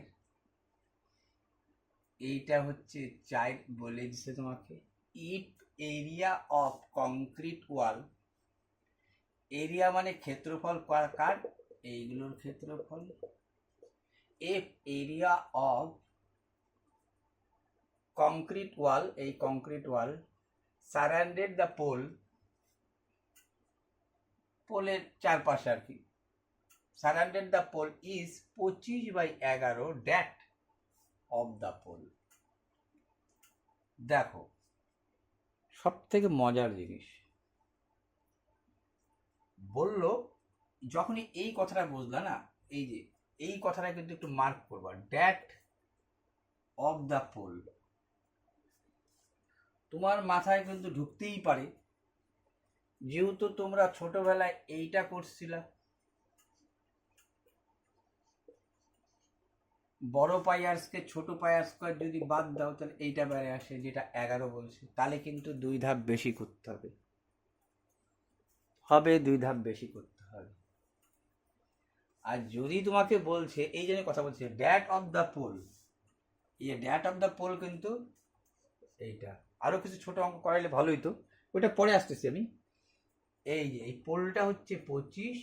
এইটা হচ্ছে 4 বলে দিচ্ছে তোমাকে। If area of concrete wall, area মানে ক্ষেত্রফল, কার এইগুলোর ক্ষেত্রফল। If area of concrete wall, এই concrete wall surrounded the pool, পোলের চারপাশে আর কি, surrounded the pool is 25/11, that of the pool. দেখো সব থেকে মজার জিনিস বললো, যখনই এই কথাটা বুঝলা না, এই যে এই কথাটা কিন্তু একটু মার্ক করবা, ড্যাট অফ দ্য পোল। তোমার মাথায় কিন্তু ঢুকতেই পারে, যেহেতু তোমরা ছোটবেলায় এইটা করছিলা, বড় পাই আর স্কয়ার ছোট পাই আর স্কয়ার যদি বাদ দাও তাহলে এইটা বেড়ে আসে, যেটা 11 বলছে। তাহলে কিন্তু 2 ধাপ বেশি করতে হবে, 2 ধাপ বেশি করতে হবে। আর যদি তোমাকে বলছে, এই জন্য কথা বলছে ড্যাট অফ দ্য পোল, এই ড্যাট অফ দ্য পোল কিন্তু এইটা, আরো কিছু ছোট অঙ্ক করাইলে ভালো হইতো, ওইটা পরে আসতেছি আমি। এই যে এই পোলটা হচ্ছে 25,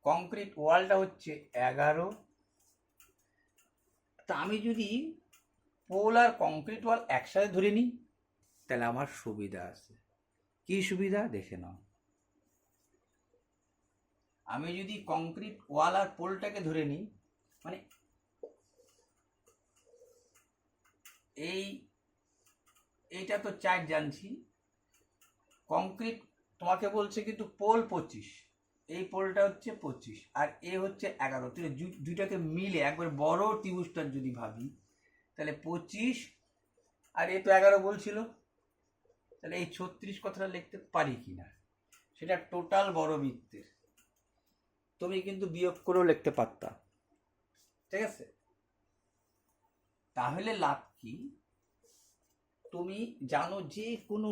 কংক্রিট ওয়ালটা হচ্ছে 11। তা আমি যদি পোল আর কংক্রিট ওয়াল একসাথে ধরে নিই তাহলে আমার সুবিধা আছে। কি সুবিধা দেখে নাও। আমি যদি কংক্রিট ওয়াল আর পোলটাকে ধরে নিই, মানে এইটা তো 4 জানছি, কংক্রিট তোমাকে বলছে কিন্তু পোল 25, এই পোলটা হচ্ছে 25 আর এ হচ্ছে 11। তুই দুইটাকে মিলে একবার বড় ত্রিভুজটার যদি ভাবি তাহলে 25 আর এ তো 11 বলছিল, তাহলে এই 36 কথাটা লিখতে পারি কিনা, সেটা টোটাল বড় বৃত্তের। তুমি কিন্তু বিয়োগ করেও লিখতে পারতা, ঠিক আছে। তাহলে লাভ কি, তুমি জানো যে কোনো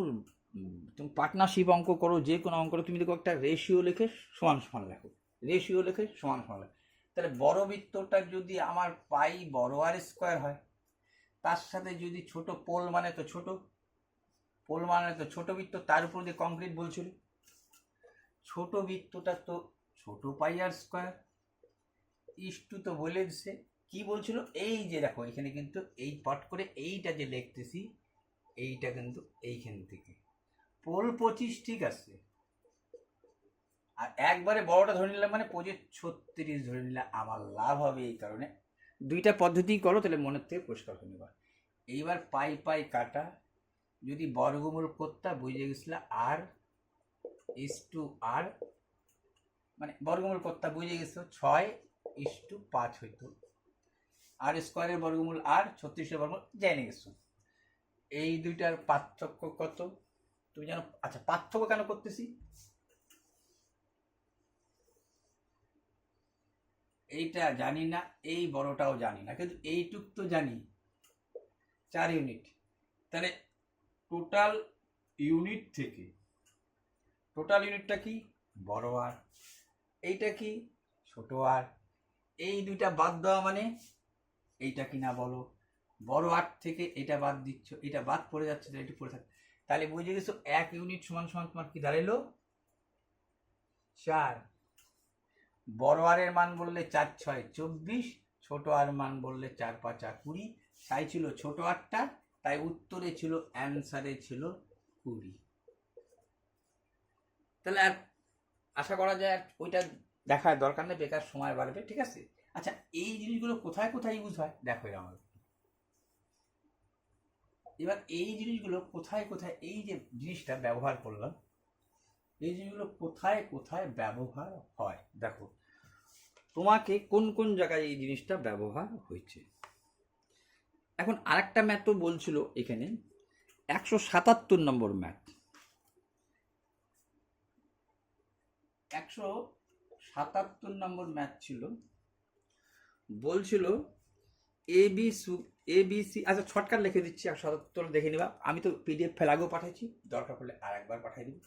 তুমি পার্টনারশিপ অঙ্ক করো, যে কোনো অঙ্ক করো, তুমি দেখো একটা রেশিও লিখে সমান সমান লেখো, রেশিও লিখে সমান সমান লেখো। তাহলে বড় বৃত্তটা যদি আমার পাই বড় আর স্কোয়ার হয়, তার সাথে যদি ছোট পোল মানে তো ছোট পোল মানে তো ছোট বৃত্ত, তার উপর দিয়ে কংক্রিট বলছিল, ছোট বৃত্তটা তো ছোট পাই আর স্কোয়ার ইস্টু তো বলে দিছে কি বলছিল, এই যে দেখো এখানে কিন্তু এই পট করে এইটা যে লিখতেছি এইটা কিন্তু এইখান থেকে পোল 25 ঠিক আছে, আর একবারে বড়টা ধরে নিলাম মানে 36 ধরে নিলে আমার লাভ হবে। এই কারণে দুইটা পদ্ধতি করো, তাহলে মনের থেকে পরিষ্কার হয়ে নেবা। এইবার পাই পাই কাটা, যদি বর্গমূল করতা বুঝে গেছিল আর ইস্টু আর, মানে বর্গমূল করতা বুঝে গেছো 6:5 হইতো, আর স্কোয়ারের বর্গমূল আর 36 বর্গমূল জেনে গেছো। এই দুইটার পার্থক্য কত তুমি জানো? আচ্ছা, পার্থক্য কেন করতেছি, এইটা জানি না, এই বড়টাও জানি না, কিন্তু এইটুক তো জানি 4 ইউনিট। তাহলে টোটাল ইউনিট থেকে টোটাল ইউনিটটা কি বড় আর, এইটা কি ছোট আর, এই দুইটা বাদ দেওয়া মানে এইটা কি না বলো, বড় আর থেকে এটা বাদ দিচ্ছ, এটা বাদ পড়ে যাচ্ছে, এটা পড়ে থাকে, তাহলে বুঝে গেছো 1 ইউনিট সমান সমান তোমার কি দাঁড়াইলো 4। বড় আর এর মান বললে 4 6 24, ছোট আর মান বললে 4 5 20, তাই ছিল ছোট আরটা, তাই উত্তরে ছিল অ্যান্সারে ছিল 20। তাহলে আর আশা করা যায় ওইটা দেখার দরকার নেই, বেকার সময় বাড়বে, ঠিক আছে। আচ্ছা, এই জিনিসগুলো কোথায় কোথায় ইউজ হয় দেখো আমার, এবার এই জিনিসগুলো কোথায় কোথায়, এই যে জিনিসটা ব্যবহার করলাম, এই জিনিসগুলো কোথায় কোথায় ব্যবহার হয় দেখো, তোমাকে কোন কোন জায়গায় এই জিনিসটা ব্যবহার হয়েছে। এখন আরেকটা ম্যাথ তো বলছিল এখানে 177 নম্বর ম্যাথ, 177 নম্বর ম্যাথ ছিল, বলছিল এবিসি, আচ্ছা শর্টকাট লিখে দিচ্ছি 177 দেখে নিবা, আমি তো পিডিএফ ফাইল আগেও পাঠাইছি, দরকার পড়লে আর একবার পাঠাই দিব।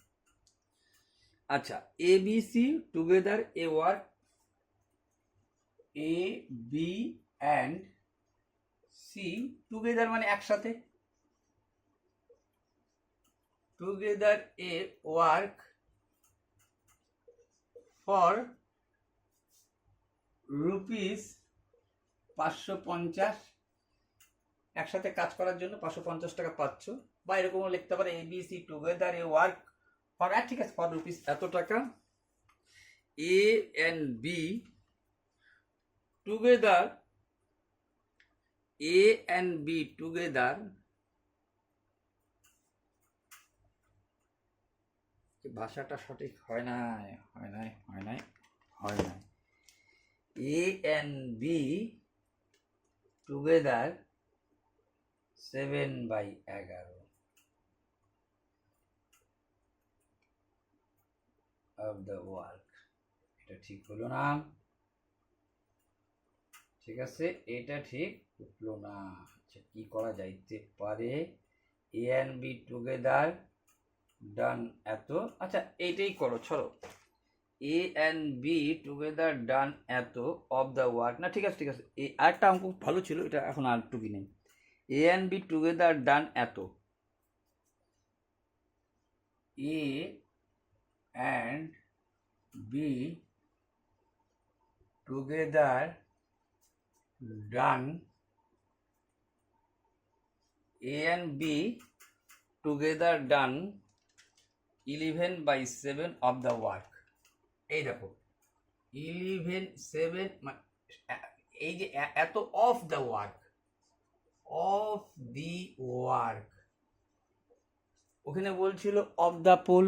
আচ্ছা, ABC together a work, A B and C together মানে একসাথে, together a work for rupees 550, একসাথে কাজ করার জন্য 550 টাকা পাচ্ছ, বা এরকমও লিখতে পারে ABC together a work for, ঠিক আছে, ফর রুপিস এত টাকা, A and B together, A and B together, ভাষাটা সঠিক হয় নাই হয় নাই হয় নাই হয় নাই, A and B together 7/11 of the work, এটা ঠিক হলো না, ঠিক আছে, এটা ঠিক হলো না। আচ্ছা, কি করা যাইতে পারে, এ এন্ড বি টুগেদার ডান এত, আচ্ছা এইটাই করো, ছড়ো এ এন্ড বি টুগেদার ডান এত অফ দ্য ওয়ার্ক, না ঠিক আছে ঠিক আছে, এই আরেকটা অঙ্ক ভালো ছিল, এটা এখন আর টুকি নেই, A and B together done এত, A and B together done, A and B together done 11/7 of the work. এই দেখো 11/7, এই যে এত of the work, of the work, ওখানে বলছিল অফ দ্য পোল,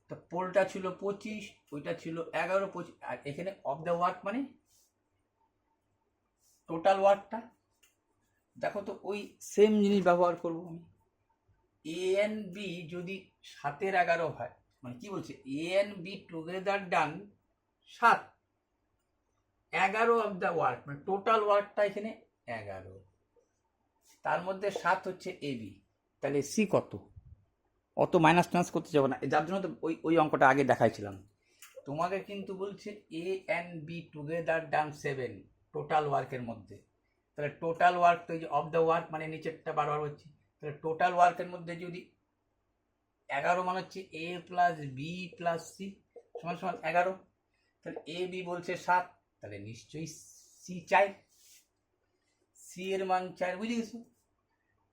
তা পোলটা ছিল 25, ওইটা ছিল 11 25, আর এখানে অফ দ্য ওয়ার্ক মানে টোটাল ওয়ার্কটা। দেখো তো ওই সেম জিনিস ব্যবহার করবো আমি, এ এন বি যদি 7/11 হয়, মানে কি বলছে, A and B together done 7/11 of the work, মানে টোটাল ওয়ার্কটা এখানে 11, তার মধ্যে 7 হচ্ছে এ বি, তাহলে সি কত? অত মাইনাস টাইনাস করতে যাবো না, যার জন্য তো ওই অঙ্কটা আগে দেখাইছিলাম। তোমাকে কিন্তু বলছে A and B together done 7 total ওয়ার্কের মধ্যে। তাহলে টোটাল ওয়ার্ক তো এই যে অফ দ্য ওয়ার্ক মানে নিচেরটা বারবার হচ্ছে, তাহলে টোটাল ওয়ার্কের মধ্যে যদি 11 মানে হচ্ছে এ প্লাস বি প্লাস সি সমান সমান 11, তাহলে এ বি বলছে 7, তাহলে নিশ্চয়ই সি 4, সি এর মান 4, বুঝে গেছো?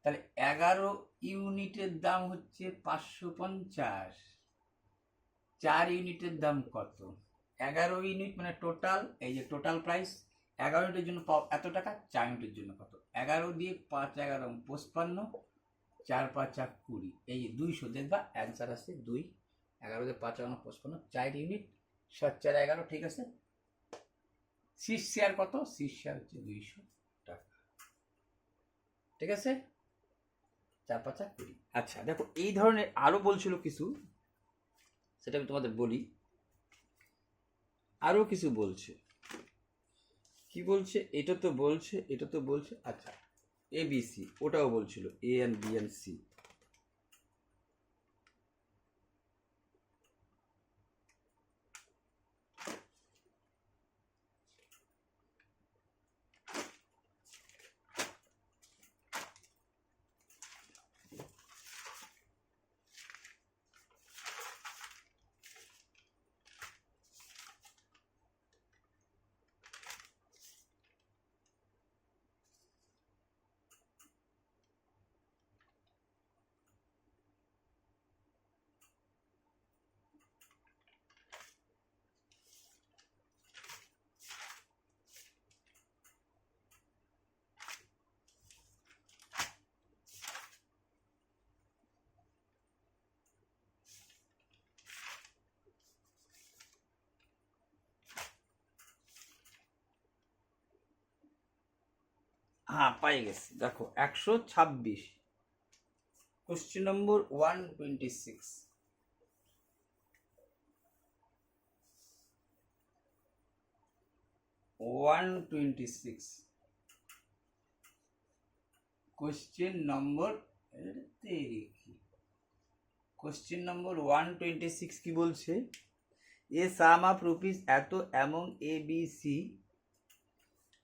তাহলে 11 ইউনিটের দাম হচ্ছে 550, 4 ইউনিটের দাম কত? 11 ইউনিট মানে টোটাল, এই যে টোটাল প্রাইস 11 ইউনিটের জন্য এত টাকা, 4 ইউনিটের জন্য কত? 11 দিয়ে 5 11 55, 4 5 20, এই যে 200, দেখবা অ্যান্সার আছে 2। 11 দিয়ে 5 11 55, 4 ইউনিট, 7 4 11, ঠিক আছে। সির শেয়ার কত? সির শেয়ার হচ্ছে 200 টাকা, ঠিক আছে। 4 5 20। আচ্ছা দেখো, এই ধরনের আরো বলছিল কিছু, সেটা আমি তোমাদের বলি। আরো কিছু বলছে, কি বলছে? এটা তো বলছে আচ্ছা এ বি সি, ওটাও বলছিল এ এন্ড বি এন্ড সি। হ্যাঁ পাই গেছি, দেখো 126, কোশ্চেন নম্বর 126। কোশ্চেন নম্বর 126 কি বলছে? এ সাম অফ রুপিস এত অ্যামং এ বি সি,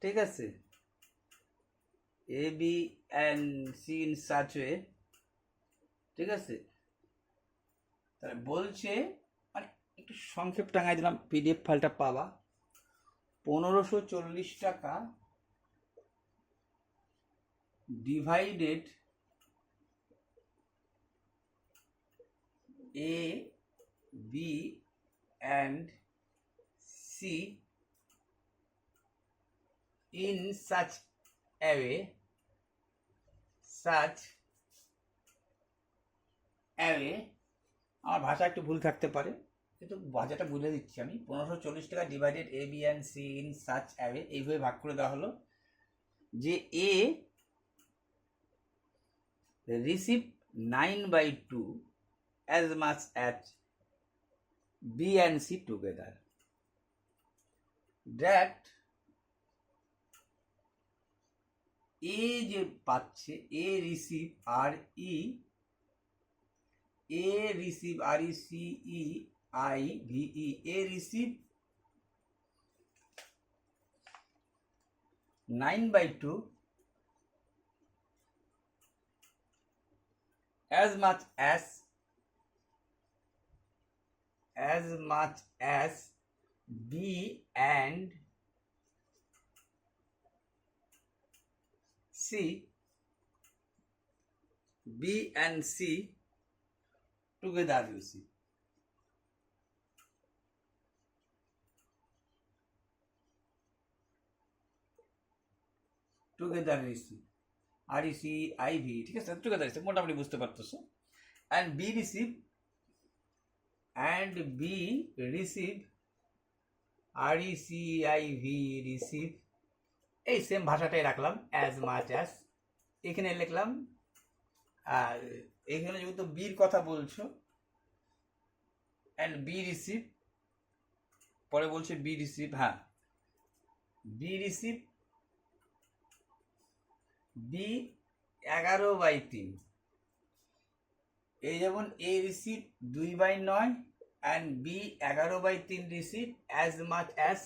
ঠিক আছে, A B and C in such way, ঠিক আছে। তাহলে বলছে, মানে একটু সংক্ষেপ টাঙাই দিলাম, পিডিএফ ফাইলটা পাবা। 1540 টাকা divided A B and C in such a way আমার ভাষা একটু ভুল থাকতে পারে, কিন্তু ভাষাটা বুঝে দিচ্ছি আমি। 1540 টাকা divided A B and C in such a way, এইভাবে ভাগ করে দেওয়া হলো যে A receive 9/2 as much as B and C together, that A যে পাচ্ছে, A receive R E, A receive R E C E I V E, A রিসিভ 9/2 as much as B and C together receive. Together receive R E C I V, ঠিক আছে, together receive মোটামুটি বুঝতে পারতেছো। And B receive R E C I V receive, এই same ভাষাটাই রাখলাম, as much as এখানে লিখলাম। আর এখানে যেহেতু বির কথা বলছো, অ্যান্ড বি রিসিভ, পরে বলছে বি রিসিভ, হ্যাঁ বি রিসিভ 11/3। এই যেমন A receive 2/9 and B 11/3 receive as much as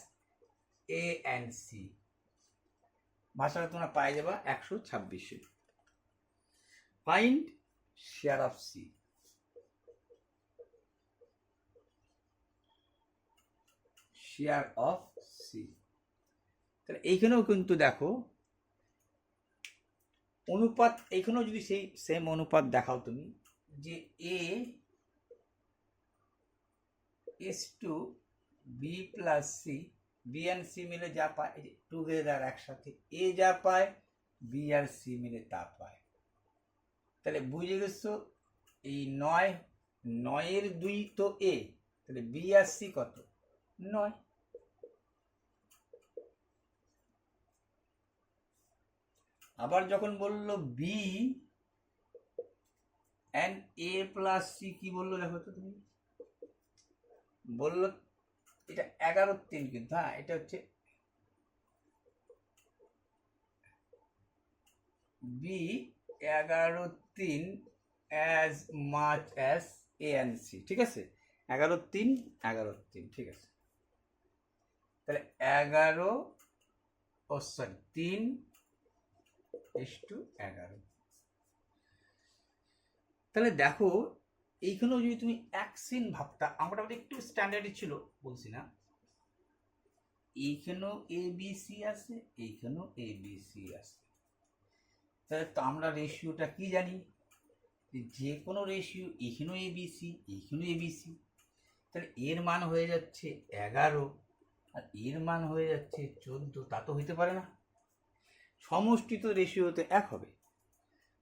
A and C. ভাষাটা তোমরা পাই যাবা 126। Find share of C. Share of C. তাহলে এইখানেও কিন্তু দেখো অনুপাত, এইখানেও যদি সেই সেম অনুপাত দেখাও তুমি, যে A is to B plus C, B and C মিলে যা পায়, এই যে টুগেদার একসাথে, এ যা পায় বি আর সি মিলে তা পায়। তাহলে বুঝে গেছো এই 9 এর 2 তো এ, তাহলে বি আর সি কত? 9। আবার যখন বললো B and A plus C, কি বললো দেখো তো তুমি, বললো এটা 11/3 কিন্তু, হ্যাঁ এটা হচ্ছে B 11/3 as much as A and C, ঠিক আছে? 11/3 11/3, ঠিক আছে। তাহলে 3:11। তাহলে দেখো এইখানেও যদি তুমি এক সিন ভাবটা, আমরা একটু স্ট্যান্ডার্ডই ছিল বলছি না, এইখানেও এ বি সি আছে, এইখানেও এ বি সি আছে। তাহলে তো আমরা রেশিওটা কি জানি, যে কোনো রেশিও এখানেও এ বি সি, এইখানেও এ বি সি, তাহলে এর মান হয়ে যাচ্ছে 11 আর এর মান হয়ে যাচ্ছে 14। তা তো হইতে পারে না, সমষ্টি তো রেশিওতে এক হবে।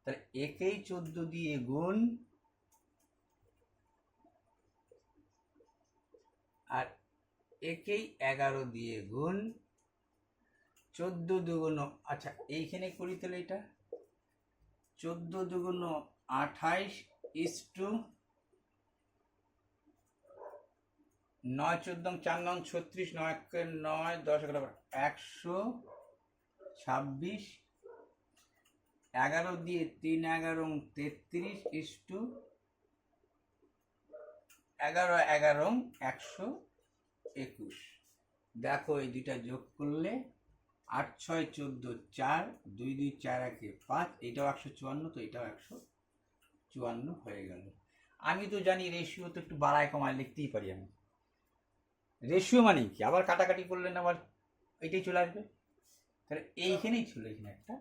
তাহলে একেই 14 দিয়ে গুণ আর একেই 11 দিয়ে গুণ, 14 দুগুণ, আচ্ছা এইখানে করি তাহলে এটা 14 দুগুণ 28 ইস টু 9 14 4 9 36, 9 9 10 11 126, 11 দিয়ে 3 11 33 ইস টু 11 11 121। দেখো এই দুইটা যোগ করলে 8 6 14 4, 2 2 4 1 5, এটাও 154, তো এটাও 154 হয়ে গেল। আমি তো জানি রেশিও তো একটু বাড়ায় কমায় লিখতেই পারি আমি। রেশিও মানে কি, আবার কাটাকাটি করলে না আবার এটাই চলে আসবে। তাহলে এইখানেই ছিল, এখানে একটা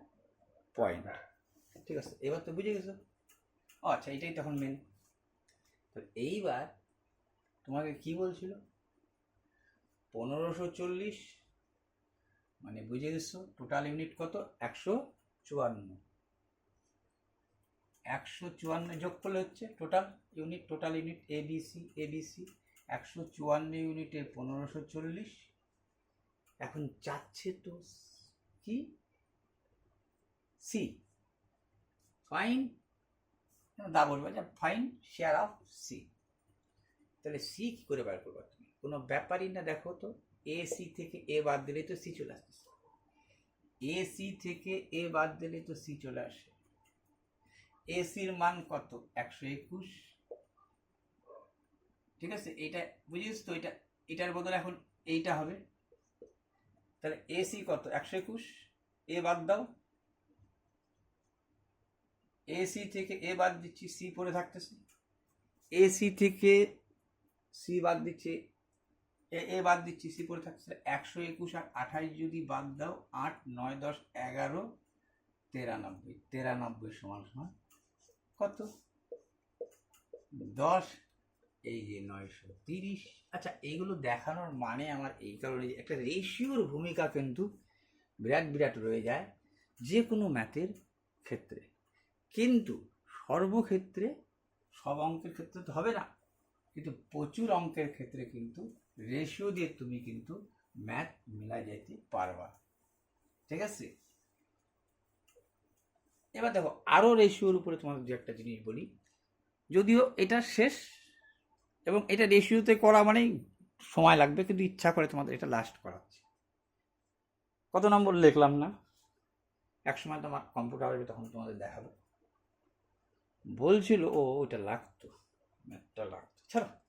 পয়েন্ট, ঠিক আছে? এবার তো বুঝে গেছো। ও আচ্ছা, এটাই তখন মেন। তো এইবার তোমাকে কি বলছিল, 1540, মানে বুঝে গেছো টোটাল ইউনিট কত? 154। 154 যোগ করলে হচ্ছে টোটাল ইউনিট এবিসি 154 ইউনিটে 1540। এখন যাচ্ছে তো কি সি, ফাইন দা বলবে যে ফাইন শেয়ার অফ সি। তাহলে সি কি করে বার করবা তুমি? কোনো ব্যাপারই না। দেখো তো এ সি থেকে এ বাদ দিলে তো সি চলে আসে, এ সি থেকে এ বাদ দিলে তো সি চলে আসে। এসির মান কত? 121, ঠিক আছে? এটা বুঝিস তো, এটার বদলে এখন এইটা হবে। তাহলে এসি কত? 121, এ বাদ দাও, এসি থেকে এ বাদ দিচ্ছি, সি পড়ে থাকতেছে, এসি থেকে সি বাদ দিচ্ছে, এ বাদ দিচ্ছি, সি পড়ে থাকতেছে। 121 আর 28 যদি বাদ দাও, 8 9 10 11 93, 93 সমান সমান কত? 10, এই যে 930। আচ্ছা, এইগুলো দেখানোর মানে আমার এই কারণে, একটা রেশিওর ভূমিকা কিন্তু বিরাট বিরাট রয়ে যায় যে কোনো ম্যাথের ক্ষেত্রে, কিন্তু সর্বক্ষেত্রে সব অঙ্কের ক্ষেত্রে তো হবে না, কিন্তু প্রচুর অঙ্কের ক্ষেত্রে কিন্তু রেশিও দিয়ে তুমি কিন্তু ম্যাথ মিলাই যেতে পারবা, ঠিক আছে? এবার দেখো আরও রেশিওর উপরে তোমাদের দু একটা জিনিস বলি, যদিও এটা শেষ, এবং এটা রেশিওতে করা মানেই সময় লাগবে, কিন্তু ইচ্ছা করে তোমাদের এটা লাস্ট করাচ্ছি। কত নম্বর লিখলাম না? একসময় তোমার কম্পিউটার আসবে, তখন তোমাদের দেখাবো। বলছিল ও ওটা লাগতো, ম্যাথটা লাগতো, ছাড়ো।